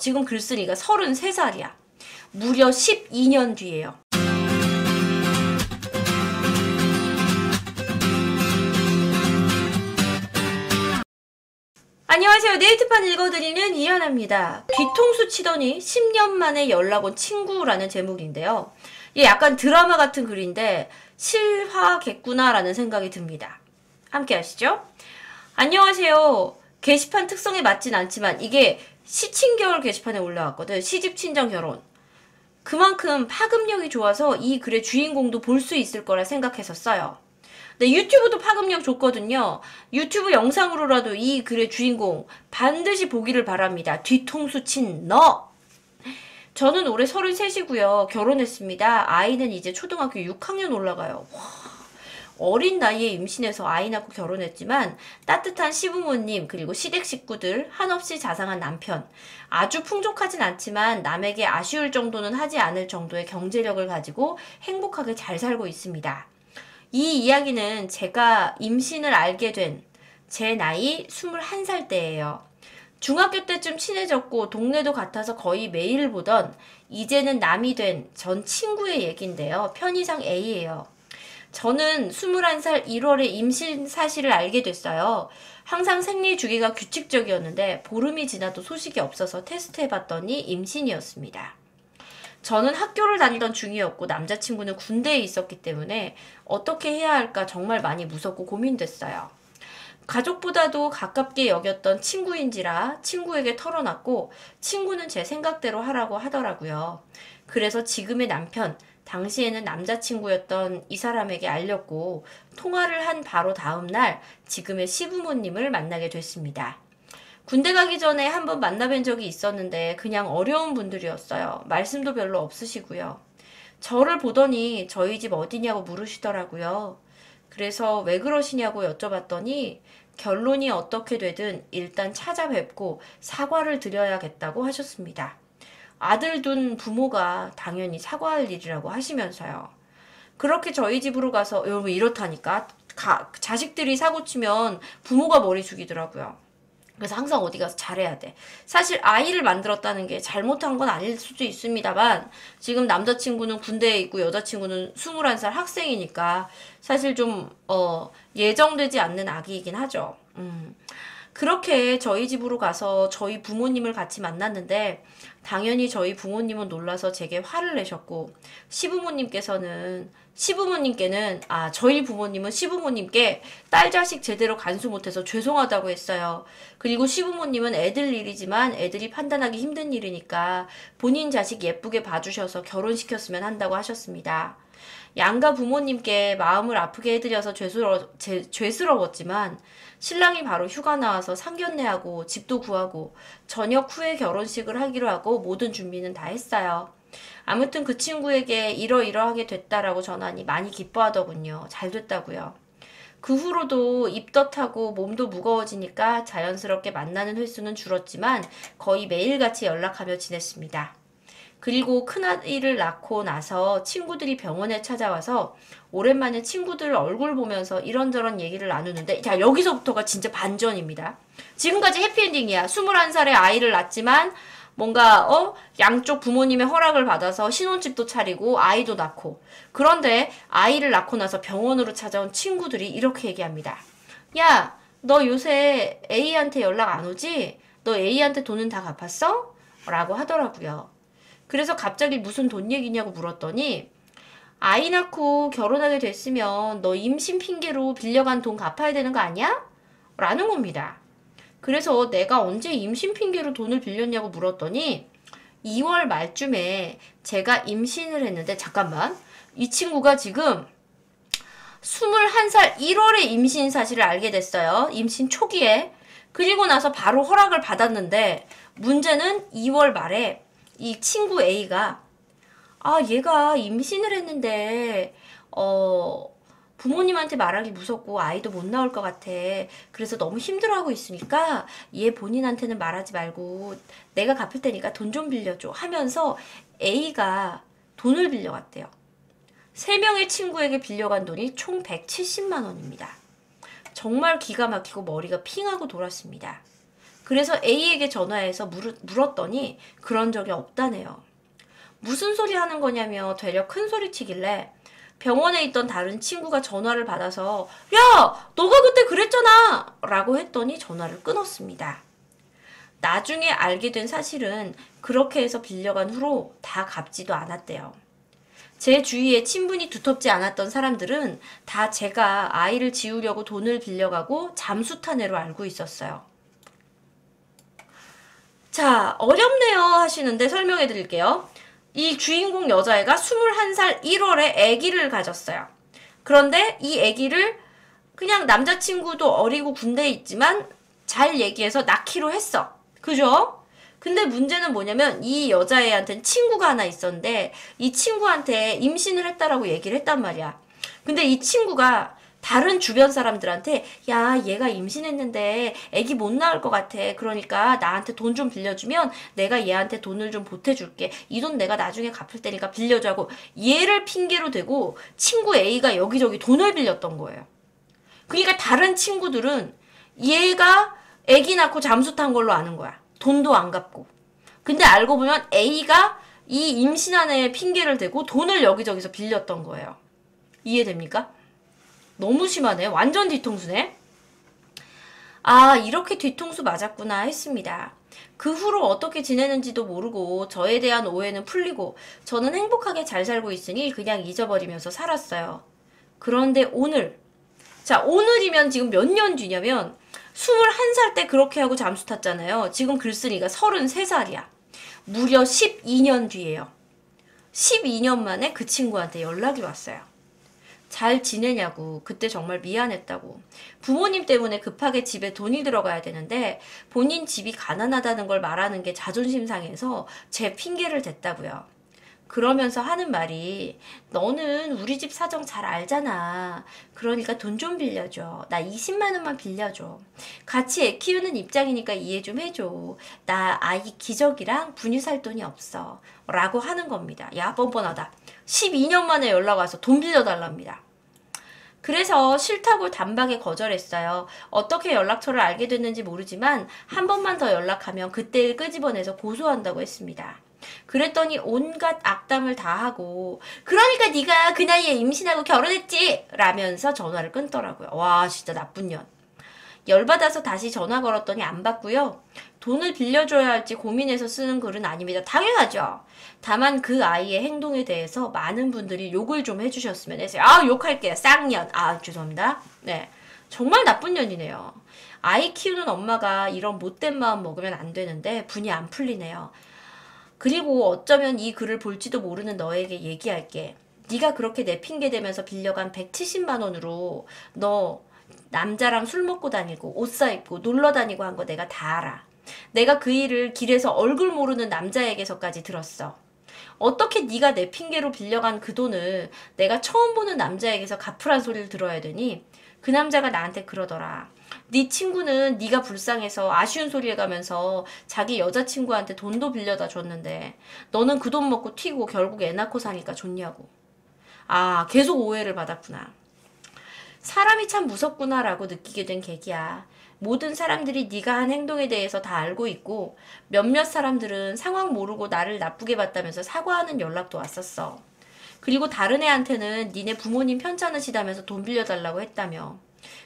지금 글쓴이가 33살이야. 무려 12년 뒤에요. 안녕하세요. 네이트판 읽어드리는 이하나입니다. 뒤통수 치더니 10년 만에 연락 온 친구라는 제목인데요. 이게 약간 드라마 같은 글인데 실화겠구나 라는 생각이 듭니다. 함께 하시죠. 안녕하세요. 게시판 특성에 맞진 않지만 이게 시친겨울 게시판에 올라왔거든. 시집, 친정, 결혼. 그만큼 파급력이 좋아서 이 글의 주인공도 볼 수 있을 거라 생각해서 써요. 근데 유튜브도 파급력 좋거든요. 유튜브 영상으로라도 이 글의 주인공 반드시 보기를 바랍니다. 뒤통수 친 너! 저는 올해 33이고요. 결혼했습니다. 아이는 이제 초등학교 6학년 올라가요. 와, 어린 나이에 임신해서 아이 낳고 결혼했지만 따뜻한 시부모님 그리고 시댁 식구들 한없이 자상한 남편 아주 풍족하진 않지만 남에게 아쉬울 정도는 하지 않을 정도의 경제력을 가지고 행복하게 잘 살고 있습니다. 이 이야기는 제가 임신을 알게 된 제 나이 21살 때예요. 중학교 때쯤 친해졌고 동네도 같아서 거의 매일 보던 이제는 남이 된 전 친구의 얘기인데요. 편의상 A예요. 저는 21살 1월에 임신 사실을 알게 됐어요. 항상 생리 주기가 규칙적이었는데 보름이 지나도 소식이 없어서 테스트해봤더니 임신이었습니다. 저는 학교를 다니던 중이었고 남자친구는 군대에 있었기 때문에 어떻게 해야 할까 정말 많이 무섭고 고민됐어요. 가족보다도 가깝게 여겼던 친구인지라 친구에게 털어놨고 친구는 제 생각대로 하라고 하더라고요. 그래서 지금의 남편, 당시에는 남자친구였던 이 사람에게 알렸고 통화를 한 바로 다음 날 지금의 시부모님을 만나게 됐습니다. 군대 가기 전에 한번 만나뵌 적이 있었는데 그냥 어려운 분들이었어요. 말씀도 별로 없으시고요. 저를 보더니 저희 집 어디냐고 물으시더라고요. 그래서 왜 그러시냐고 여쭤봤더니 결론이 어떻게 되든 일단 찾아뵙고 사과를 드려야겠다고 하셨습니다. 아들 둔 부모가 당연히 사과할 일이라고 하시면서요. 그렇게 저희 집으로 가서 여러분 이렇다니까 자식들이 사고치면 부모가 머리 숙이더라고요. 그래서 항상 어디 가서 잘해야 돼. 사실 아이를 만들었다는 게 잘못한 건 아닐 수도 있습니다만 지금 남자친구는 군대에 있고 여자친구는 21살 학생이니까 사실 좀 예정되지 않는 아기이긴 하죠. 그렇게 저희 집으로 가서 저희 부모님을 같이 만났는데 당연히 저희 부모님은 놀라서 제게 화를 내셨고 저희 부모님은 시부모님께 딸 자식 제대로 간수 못해서 죄송하다고 했어요. 그리고 시부모님은 애들 일이지만 애들이 판단하기 힘든 일이니까 본인 자식 예쁘게 봐주셔서 결혼시켰으면 한다고 하셨습니다. 양가 부모님께 마음을 아프게 해드려서 죄스러웠지만 신랑이 바로 휴가 나와서 상견례하고 집도 구하고 저녁 후에 결혼식을 하기로 하고 모든 준비는 다 했어요. 아무튼 그 친구에게 이러이러하게 됐다라고 전하니 많이 기뻐하더군요. 잘 됐다고요. 그 후로도 입덧하고 몸도 무거워지니까 자연스럽게 만나는 횟수는 줄었지만 거의 매일같이 연락하며 지냈습니다. 그리고 큰아이를 낳고 나서 친구들이 병원에 찾아와서 오랜만에 친구들 얼굴 보면서 이런저런 얘기를 나누는데 자 여기서부터가 진짜 반전입니다. 지금까지 해피엔딩이야. 21살에 아이를 낳았지만 뭔가 양쪽 부모님의 허락을 받아서 신혼집도 차리고 아이도 낳고 그런데 아이를 낳고 나서 병원으로 찾아온 친구들이 이렇게 얘기합니다. 야, 너 요새 A한테 연락 안 오지? 너 A한테 돈은 다 갚았어? 라고 하더라고요. 그래서 갑자기 무슨 돈 얘기냐고 물었더니 아이 낳고 결혼하게 됐으면 너 임신 핑계로 빌려간 돈 갚아야 되는 거 아니야? 라는 겁니다. 그래서 내가 언제 임신 핑계로 돈을 빌렸냐고 물었더니 2월 말쯤에 제가 임신을 했는데 잠깐만 이 친구가 지금 21살 1월에 임신 사실을 알게 됐어요. 임신 초기에. 그리고 나서 바로 허락을 받았는데 문제는 2월 말에 이 친구 A가 얘가 임신을 했는데 부모님한테 말하기 무섭고 아이도 못 나올 것 같아. 그래서 너무 힘들어하고 있으니까 얘 본인한테는 말하지 말고 내가 갚을 테니까 돈 좀 빌려줘 하면서 A가 돈을 빌려갔대요. 3명의 친구에게 빌려간 돈이 총 170만 원입니다. 정말 기가 막히고 머리가 핑하고 돌았습니다. 그래서 A에게 전화해서 물었더니 그런 적이 없다네요. 무슨 소리 하는 거냐며 되려 큰 소리치길래 병원에 있던 다른 친구가 전화를 받아서 야! 너가 그때 그랬잖아! 라고 했더니 전화를 끊었습니다. 나중에 알게 된 사실은 그렇게 해서 빌려간 후로 다 갚지도 않았대요. 제 주위에 친분이 두텁지 않았던 사람들은 다 제가 아이를 지우려고 돈을 빌려가고 잠수탄 애로 알고 있었어요. 자, 어렵네요 하시는데 설명해 드릴게요. 이 주인공 여자애가 21살 1월에 아기를 가졌어요. 그런데 이 아기를 그냥 남자친구도 어리고 군대에 있지만 잘 얘기해서 낳기로 했어. 그죠? 근데 문제는 뭐냐면 이 여자애한테는 친구가 하나 있었는데 이 친구한테 임신을 했다라고 얘기를 했단 말이야. 근데 이 친구가 다른 주변 사람들한테 야 얘가 임신했는데 애기 못 낳을 것 같아. 그러니까 나한테 돈 좀 빌려주면 내가 얘한테 돈을 좀 보태줄게. 이 돈 내가 나중에 갚을 테니까 빌려주고 얘를 핑계로 대고 친구 A가 여기저기 돈을 빌렸던 거예요. 그러니까 다른 친구들은 얘가 애기 낳고 잠수 탄 걸로 아는 거야. 돈도 안 갚고. 근데 알고 보면 A가 이 임신한 애 핑계를 대고 돈을 여기저기서 빌렸던 거예요. 이해됩니까? 너무 심하네. 완전 뒤통수네. 아, 이렇게 뒤통수 맞았구나 했습니다. 그 후로 어떻게 지내는지도 모르고 저에 대한 오해는 풀리고 저는 행복하게 잘 살고 있으니 그냥 잊어버리면서 살았어요. 그런데 오늘, 자, 오늘이면 지금 몇 년 뒤냐면 21살 때 그렇게 하고 잠수 탔잖아요. 지금 글쓴이가 33살이야. 무려 12년 뒤에요. 12년 만에 그 친구한테 연락이 왔어요. 잘 지내냐고, 그때 정말 미안했다고. 부모님 때문에 급하게 집에 돈이 들어가야 되는데 본인 집이 가난하다는 걸 말하는 게 자존심 상해서 제 핑계를 댔다고요. 그러면서 하는 말이 너는 우리 집 사정 잘 알잖아. 그러니까 돈 좀 빌려줘. 나 20만 원만 빌려줘. 같이 애 키우는 입장이니까 이해 좀 해줘. 나 아이 기저귀랑 분유 살 돈이 없어. 라고 하는 겁니다. 야, 뻔뻔하다. 12년 만에 연락 와서 돈 빌려달랍니다. 그래서 싫다고 단박에 거절했어요. 어떻게 연락처를 알게 됐는지 모르지만 한 번만 더 연락하면 그때를 끄집어내서 고소한다고 했습니다. 그랬더니 온갖 악담을 다 하고 그러니까 네가 그 나이에 임신하고 결혼했지! 라면서 전화를 끊더라고요. 와 진짜 나쁜 년. 열받아서 다시 전화 걸었더니 안 받고요. 돈을 빌려줘야 할지 고민해서 쓰는 글은 아닙니다. 당연하죠. 다만 그 아이의 행동에 대해서 많은 분들이 욕을 좀 해주셨으면 했어요. 아 욕할게요. 쌍년. 아 죄송합니다. 네, 정말 나쁜 년이네요. 아이 키우는 엄마가 이런 못된 마음 먹으면 안 되는데 분이 안 풀리네요. 그리고 어쩌면 이 글을 볼지도 모르는 너에게 얘기할게. 네가 그렇게 내 핑계 대면서 빌려간 170만 원으로 너 남자랑 술 먹고 다니고 옷 사입고 놀러 다니고 한 거 내가 다 알아. 내가 그 일을 길에서 얼굴 모르는 남자에게서까지 들었어. 어떻게 네가 내 핑계로 빌려간 그 돈을 내가 처음 보는 남자에게서 갚으란 소리를 들어야 되니? 그 남자가 나한테 그러더라. 네 친구는 네가 불쌍해서 아쉬운 소리 해가면서 자기 여자친구한테 돈도 빌려다 줬는데 너는 그 돈 먹고 튀고 결국 애 낳고 사니까 좋냐고. 아 계속 오해를 받았구나. 사람이 참 무섭구나라고 느끼게 된 계기야. 모든 사람들이 네가 한 행동에 대해서 다 알고 있고 몇몇 사람들은 상황 모르고 나를 나쁘게 봤다면서 사과하는 연락도 왔었어. 그리고 다른 애한테는 니네 부모님 편찮으시다면서 돈 빌려달라고 했다며.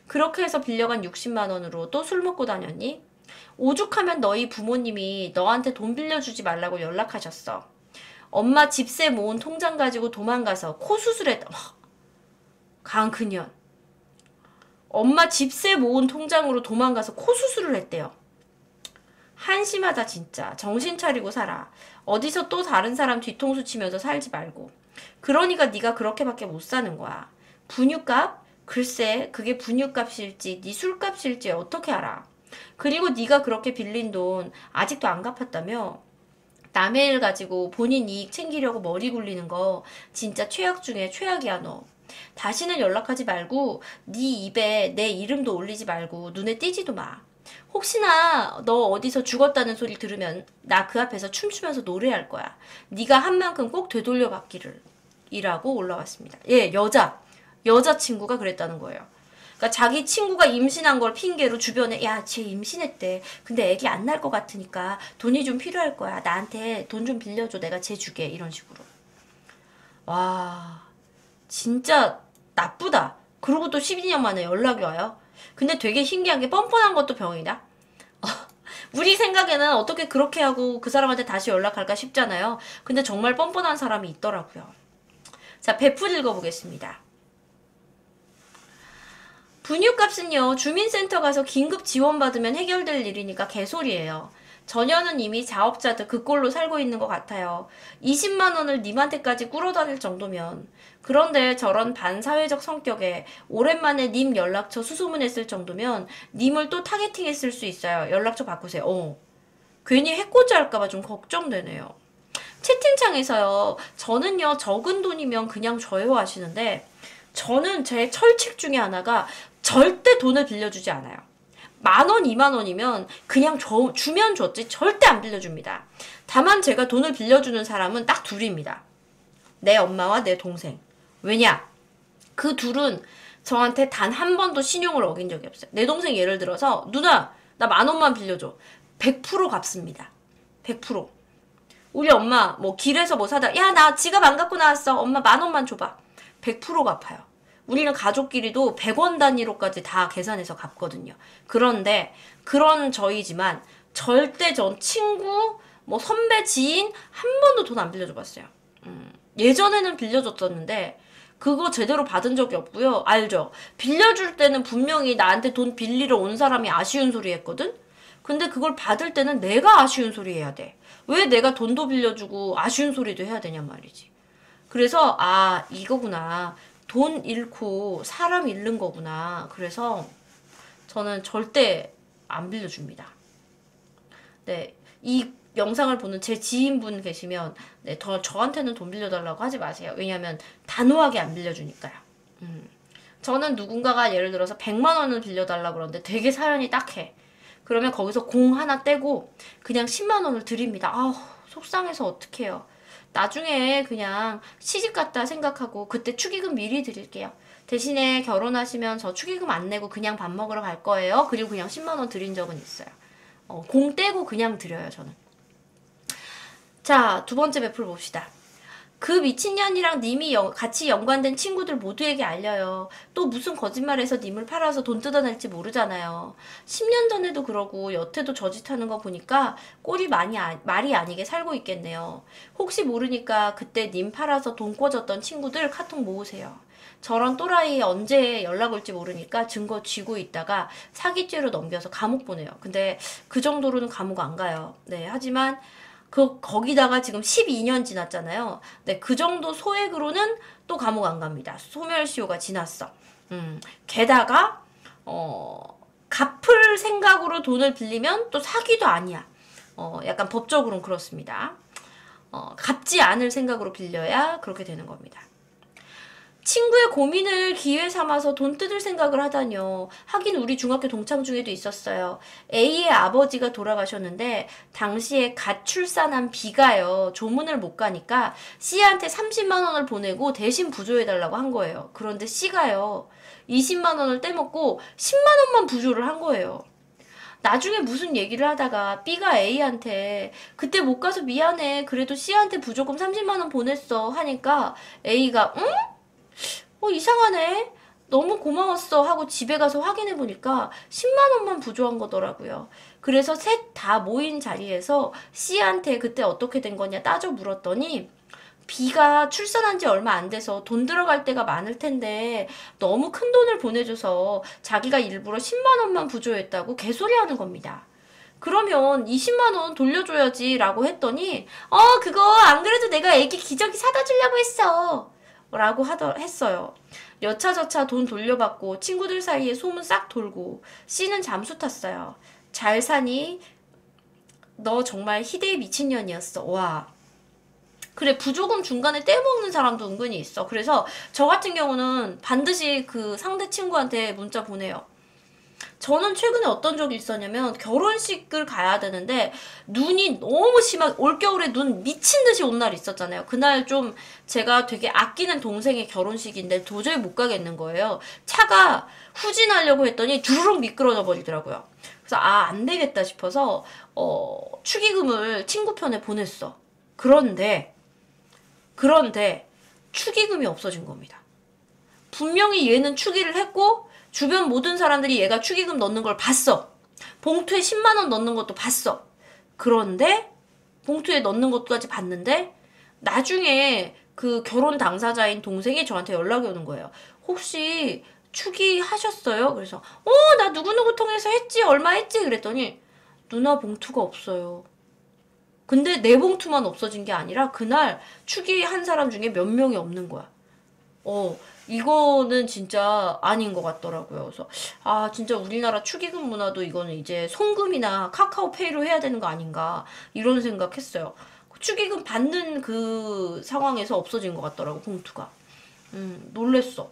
그렇게 해서 빌려간 60만 원으로 또 술 먹고 다녔니? 오죽하면 너희 부모님이 너한테 돈 빌려주지 말라고 연락하셨어. 엄마 집세 모은 통장 가지고 도망가서 코 수술했다. 강 그년. 엄마 집세 모은 통장으로 도망가서 코 수술을 했대요. 한심하다 진짜. 정신 차리고 살아. 어디서 또 다른 사람 뒤통수 치면서 살지 말고. 그러니까 네가 그렇게밖에 못 사는 거야. 분유값? 글쎄 그게 분유값일지 네 술값일지 어떻게 알아. 그리고 네가 그렇게 빌린 돈 아직도 안 갚았다며. 남의 일 가지고 본인 이익 챙기려고 머리 굴리는 거 진짜 최악 중에 최악이야 너. 다시는 연락하지 말고 네 입에 내 이름도 올리지 말고 눈에 띄지도 마. 혹시나 너 어디서 죽었다는 소리 들으면 나 그 앞에서 춤추면서 노래할 거야. 네가 한 만큼 꼭 되돌려 받기를. 이라고 올라왔습니다. 예, 여자친구가 그랬다는 거예요. 그러니까 자기 친구가 임신한 걸 핑계로 주변에 야, 쟤 임신했대. 근데 애기 안 날 것 같으니까 돈이 좀 필요할 거야. 나한테 돈 좀 빌려줘. 내가 쟤 주게. 이런 식으로. 와, 진짜 나쁘다. 그리고 또 12년 만에 연락이 와요. 근데 되게 신기한 게 뻔뻔한 것도 병이다. 우리 생각에는 어떻게 그렇게 하고 그 사람한테 다시 연락할까 싶잖아요. 근데 정말 뻔뻔한 사람이 있더라고요. 자, 베풀 읽어보겠습니다. 분유값은요, 주민센터 가서 긴급 지원받으면 해결될 일이니까 개소리예요. 전혀는 이미 자업자득 그 꼴로 살고 있는 것 같아요. 20만 원을 님한테까지 꿇어다닐 정도면. 그런데 저런 반사회적 성격에 오랜만에 님 연락처 수소문했을 정도면 님을 또 타겟팅했을 수 있어요. 연락처 바꾸세요. 괜히 해코지 할까봐 좀 걱정되네요. 채팅창에서요. 저는요. 적은 돈이면 그냥 줘요 하시는데 저는 제 철칙 중에 하나가 절대 돈을 빌려주지 않아요. 10,000원, 20,000원이면 그냥 주면 줬지 절대 안 빌려줍니다. 다만 제가 돈을 빌려주는 사람은 딱 둘입니다. 내 엄마와 내 동생. 왜냐? 그 둘은 저한테 단 한 번도 신용을 어긴 적이 없어요. 내 동생 예를 들어서 누나 나 10,000원만 빌려줘. 100% 갚습니다. 100%. 우리 엄마 뭐 길에서 뭐 사다 야 나 지갑 안 갖고 나왔어. 엄마 10,000원만 줘봐. 100% 갚아요. 우리는 가족끼리도 100원 단위로까지 다 계산해서 갚거든요. 그런데 그런 저희지만 절대 전 친구, 뭐 선배, 지인 한 번도 돈 안 빌려줘 봤어요. 예전에는 빌려줬었는데 그거 제대로 받은 적이 없고요. 알죠? 빌려줄 때는 분명히 나한테 돈 빌리러 온 사람이 아쉬운 소리 했거든? 근데 그걸 받을 때는 내가 아쉬운 소리 해야 돼. 왜 내가 돈도 빌려주고 아쉬운 소리도 해야 되냔 말이지. 그래서 아 이거구나. 돈 잃고 사람 잃는 거구나. 그래서 저는 절대 안 빌려줍니다. 네, 이 영상을 보는 제 지인분 계시면 네, 저한테는 돈 빌려달라고 하지 마세요. 왜냐면 단호하게 안 빌려주니까요. 저는 누군가가 예를 들어서 100만 원을 빌려달라고 그러는데 되게 사연이 딱해. 그러면 거기서 공 하나 떼고 그냥 10만 원을 드립니다. 아우 속상해서 어떡해요. 나중에 그냥 시집 갔다 생각하고 그때 축의금 미리 드릴게요. 대신에 결혼하시면 저 축의금 안 내고 그냥 밥 먹으러 갈 거예요. 그리고 그냥 10만 원 드린 적은 있어요. 공 떼고 그냥 드려요, 저는. 자, 두 번째 베풀 봅시다. 그 미친년이랑 님이 같이 연관된 친구들 모두에게 알려요. 또 무슨 거짓말해서 님을 팔아서 돈 뜯어낼지 모르잖아요. 10년 전에도 그러고 여태도 저짓하는 거 보니까 꼴이 말이 아니게 살고 있겠네요. 혹시 모르니까 그때 님 팔아서 돈 꿔줬던 친구들 카톡 모으세요. 저런 또라이 언제 연락 올지 모르니까 증거 쥐고 있다가 사기죄로 넘겨서 감옥 보내요. 근데 그 정도로는 감옥 안 가요. 네, 하지만 거기다가 지금 12년 지났잖아요. 네, 그 정도 소액으로는 또 감옥 안 갑니다. 소멸시효가 지났어. 게다가, 갚을 생각으로 돈을 빌리면 또 사기도 아니야. 약간 법적으로는 그렇습니다. 갚지 않을 생각으로 빌려야 그렇게 되는 겁니다. 친구의 고민을 기회 삼아서 돈 뜯을 생각을 하다뇨. 하긴 우리 중학교 동창 중에도 있었어요. A의 아버지가 돌아가셨는데 당시에 갓 출산한 B가요. 조문을 못 가니까 C한테 30만 원을 보내고 대신 부조해달라고 한 거예요. 그런데 C가요. 20만 원을 떼먹고 10만 원만 부조를 한 거예요. 나중에 무슨 얘기를 하다가 B가 A한테 그때 못 가서 미안해. 그래도 C한테 부조금 30만 원 보냈어. 하니까 A가 응? 이상하네. 너무 고마웠어 하고 집에 가서 확인해 보니까 10만 원만 부조한 거더라고요. 그래서 셋 다 모인 자리에서 C한테 그때 어떻게 된 거냐 따져 물었더니 B가 출산한 지 얼마 안 돼서 돈 들어갈 때가 많을 텐데 너무 큰 돈을 보내줘서 자기가 일부러 10만 원만 부조했다고 개소리하는 겁니다. 그러면 20만 원 돌려줘야지 라고 했더니 그거 안 그래도 내가 애기 기저귀 사다 주려고 했어. 라고 했어요. 여차저차 돈 돌려받고 친구들 사이에 소문 싹 돌고 C는 잠수 탔어요. 잘 사니? 너 정말 희대의 미친년이었어. 와. 그래 부조금 중간에 떼먹는 사람도 은근히 있어. 그래서 저 같은 경우는 반드시 그 상대 친구한테 문자 보내요. 저는 최근에 어떤 적이 있었냐면 결혼식을 가야 되는데 눈이 너무 심하게 올겨울에 눈 미친 듯이 온 날이 있었잖아요. 그날 좀 제가 되게 아끼는 동생의 결혼식인데 도저히 못 가겠는 거예요. 차가 후진하려고 했더니 주르륵 미끄러져 버리더라고요. 그래서 안 되겠다 싶어서 축의금을 친구 편에 보냈어. 그런데 축의금이 없어진 겁니다. 분명히 얘는 축의를 했고 주변 모든 사람들이 얘가 축의금 넣는 걸 봤어. 봉투에 10만 원 넣는 것도 봤어. 그런데 봉투에 넣는 것까지 봤는데 나중에 그 결혼 당사자인 동생이 저한테 연락이 오는 거예요. 혹시 축의하셨어요? 그래서 나 누구누구 통해서 했지. 얼마 했지? 그랬더니 누나 봉투가 없어요. 근데 내 봉투만 없어진 게 아니라 그날 축의한 사람 중에 몇 명이 없는 거야. 이거는 진짜 아닌 것 같더라고요. 그래서 진짜 우리나라 축의금 문화도 이거는 이제 송금이나 카카오페이로 해야 되는 거 아닌가 이런 생각했어요. 축의금 받는 그 상황에서 없어진 것 같더라고 봉투가. 놀랬어.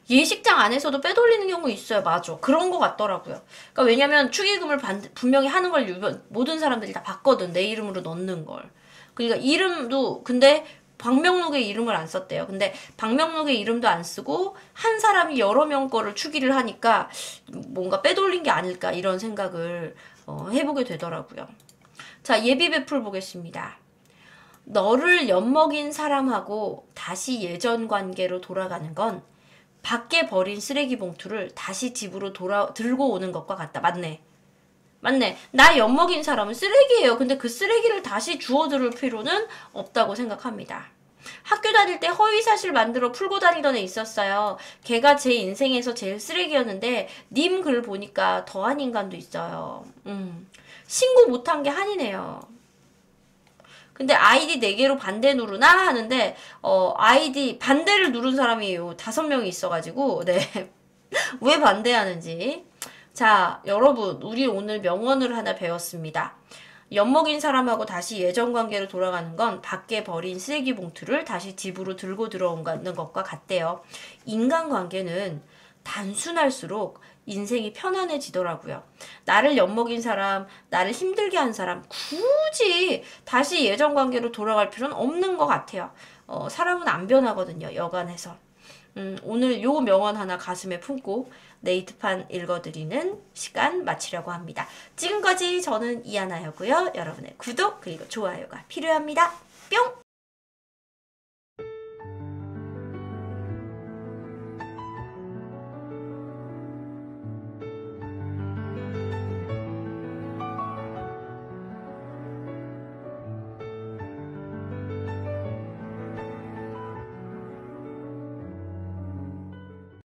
예식장 안에서도 빼돌리는 경우 있어요. 맞아. 그런 것 같더라고요. 그러니까 왜냐면 축의금을 분명히 하는 걸 모든 사람들이 다 봤거든. 내 이름으로 넣는 걸. 그러니까 이름도 근데 방명록에 이름을 안 썼대요. 근데 방명록에 이름도 안 쓰고 한 사람이 여러 명 거를 축의를 하니까 뭔가 빼돌린 게 아닐까 이런 생각을 해보게 되더라고요. 자, 예비 베풀 보겠습니다. 너를 엿먹인 사람하고 다시 예전 관계로 돌아가는 건 밖에 버린 쓰레기 봉투를 다시 집으로 들고 오는 것과 같다. 맞네. 나 엿먹인 사람은 쓰레기예요. 근데 그 쓰레기를 다시 주워 들을 필요는 없다고 생각합니다. 학교 다닐 때 허위사실 만들어 풀고 다니던 애 있었어요. 걔가 제 인생에서 제일 쓰레기였는데 님 글 보니까 더한 인간도 있어요. 신고 못한 게 한이네요. 근데 아이디 4개로 반대 누르나 하는데 아이디 반대를 누른 사람이 5명이 있어가지고 네. 왜 반대하는지. 자, 여러분 우리 오늘 명언을 하나 배웠습니다. 엿먹인 사람하고 다시 예전 관계로 돌아가는 건 밖에 버린 쓰레기 봉투를 다시 집으로 들고 들어오는 것과 같대요. 인간관계는 단순할수록 인생이 편안해지더라고요. 나를 엿먹인 사람, 나를 힘들게 한 사람 굳이 다시 예전 관계로 돌아갈 필요는 없는 것 같아요. 사람은 안 변하거든요. 여간해서. 오늘 요 명언 하나 가슴에 품고 네이트판 읽어드리는 시간 마치려고 합니다. 지금까지 저는 이하나였고요. 여러분의 구독 그리고 좋아요가 필요합니다. 뿅!